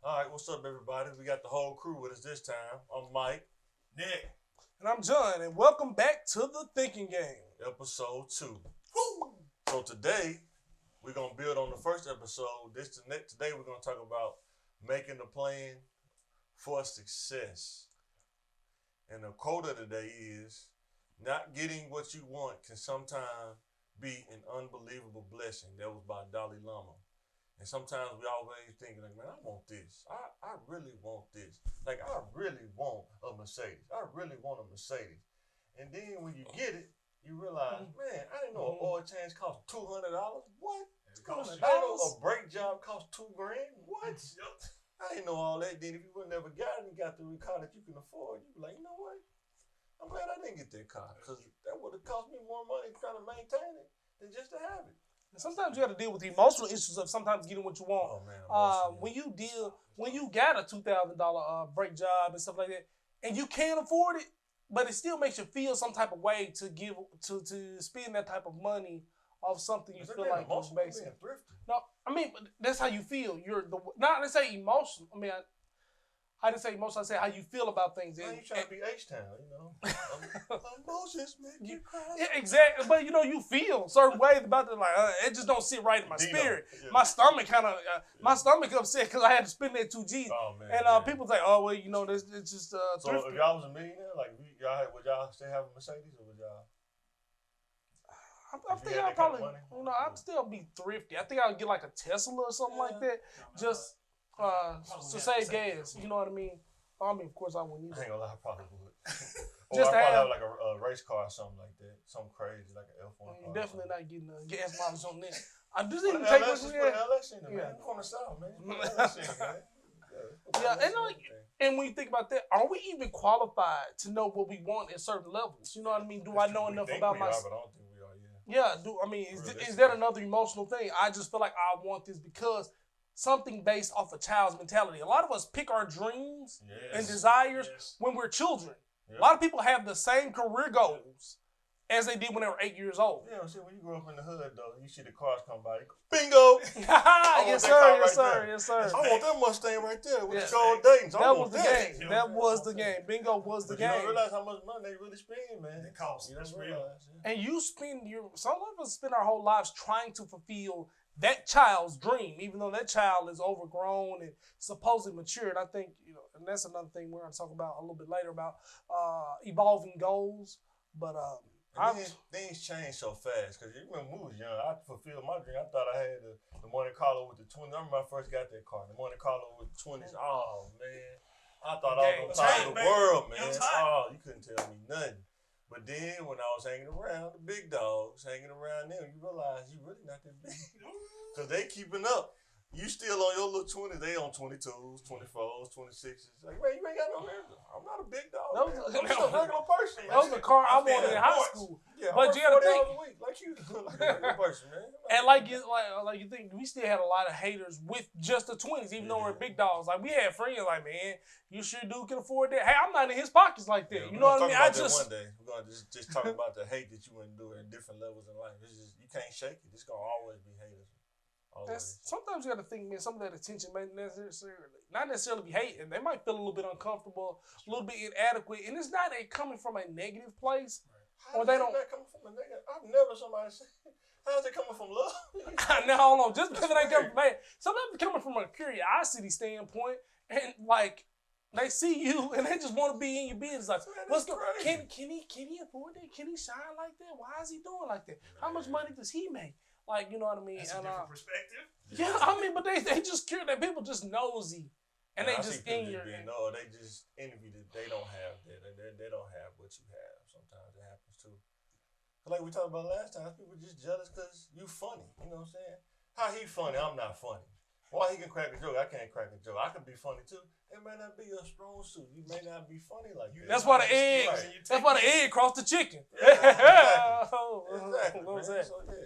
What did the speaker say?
All right, what's up, everybody? We got the whole crew with us this time. I'm Mike. Nick. And I'm John, and welcome back to the Thinking Game. Episode 2. Woo! So today, we're going to build on the first episode. Today, we're going to talk about making a plan for success. And the quote of the day is, not getting what you want can sometimes be an unbelievable blessing. That was by Dalai Lama. And sometimes we always think, like, man, I want this. I really want this. Like, I really want a Mercedes. I really want a Mercedes. And then when you get it, you realize, man, I didn't know an oil change cost $200. What? $200? I didn't know a brake job cost $2,000. What? I didn't know all that. Then if you would never got it and got the car that you can afford, you'd be like, you know what? I'm glad I didn't get that car because that would have cost me more money trying to maintain it than just to have it. Sometimes you got to deal with the emotional issues of sometimes getting what you want. Oh man, when you got a $2,000 brake job and stuff like that, and you can't afford it, but it still makes you feel some type of way to give to spend that type of money off something you feel like is basic. No, I mean that's how you feel. You're the not let's say emotional. I mean, I didn't say emotional. I said how you feel about things. Man, you trying to be H-Town, you know? Emotions make you cry. Yeah, exactly. But you feel certain ways about it. Like it just don't sit right in my spirit. Yeah. My stomach my stomach upset because I had to spend that $2,000. Oh man. And people think, oh well, this it's just. So thrifty. if y'all was a millionaire, like would y'all still have a Mercedes or would y'all? I think I'd probably, I'd still be thrifty. I think I'd get like a Tesla or something like that, just to save gas. You know what I mean? I mean, of course, I wouldn't either. I ain't gonna lie, I probably would. Or Just I'd probably have have like a race car or something like that, something crazy like an F1 You're car. definitely not getting gas mileage on this. I just Put even an take LS, what just you put an had. LS in it, Yeah. man. From the South, man. Put an LS in it, man. And when you think about that, are we even qualified to know what we want at certain levels? You know what I mean? Do I know enough about myself? But I don't think we are, yeah. Yeah, is that another emotional thing? I just feel like I want this because something based off a child's mentality. A lot of us pick our dreams and desires when we're children. Yep. A lot of people have the same career goals as they did when they were 8 years old. Yeah, see, when you grow up in the hood, though, you see the cars come by. You go, bingo! Yes, sir. I want that Mustang right there with the gold Dayton's. That was the game. That was the game. Bingo was the game. You don't realize how much money they really spend, man. It costs. You That's don't real. realize. And you some of us spend our whole lives trying to fulfill that child's dream, even though that child is overgrown and supposedly mature. And I think, and that's another thing we're going to talk about a little bit later about evolving goals. But things change so fast. Because when we was young, I fulfilled my dream. I thought I had the Monte Carlo with the 20s. I remember when I first got that car, the Monte Carlo with the 20s. Oh, man. I thought I was on top of the world, man. Oh, you couldn't tell me nothing. But then when I was hanging around the big dogs, hanging around them, you realize you really not that big. Because they keeping up. You still on your little 20s, they on 22s, 24s, 26s. Like, man, you ain't got no nerve. I'm not a big dog. I'm just a regular person. That was the car I wanted in high school. Yeah, but I you gotta work 40 think, hours a week, like you, like a regular person, man. And like you think, we still had a lot of haters with just the 20s, even though we're big dogs. Like we had friends like, man, you sure do can afford that. Hey, I'm not in his pockets like that. You know what I mean? One day we're gonna just talk about the hate that you endure in different levels in life. It's just you can't shake it. It's gonna always be haters. Sometimes you got to think, man, some of that attention may not necessarily be hating. They might feel a little bit uncomfortable, a little bit inadequate, and it's not coming from a negative place. Or they don't. That coming from a negative? I've never somebody said. How's it coming from love? Now hold on, just because it ain't coming from sometimes it's coming from a curiosity standpoint, and like they see you and they just want to be in your business. Like, what's the can he afford that? Can he shine like that? Why is he doing like that? How much money does he make? Like, you know what I mean? That's a different perspective. Yeah, I mean, but they just curious. That people just nosy, and they just in your. No, they just envy that they don't have that. They don't have what you have. Sometimes it happens too. Like we talked about last time, people just jealous because you funny. You know what I'm saying? How he funny? I'm not funny. Why he can crack a joke? I can't crack a joke. I can be funny too. It may not be your strong suit. You may not be funny like that. That's why the egg. That's why the egg crossed the chicken. Yeah, exactly. Exactly, what was man. that? So, yeah.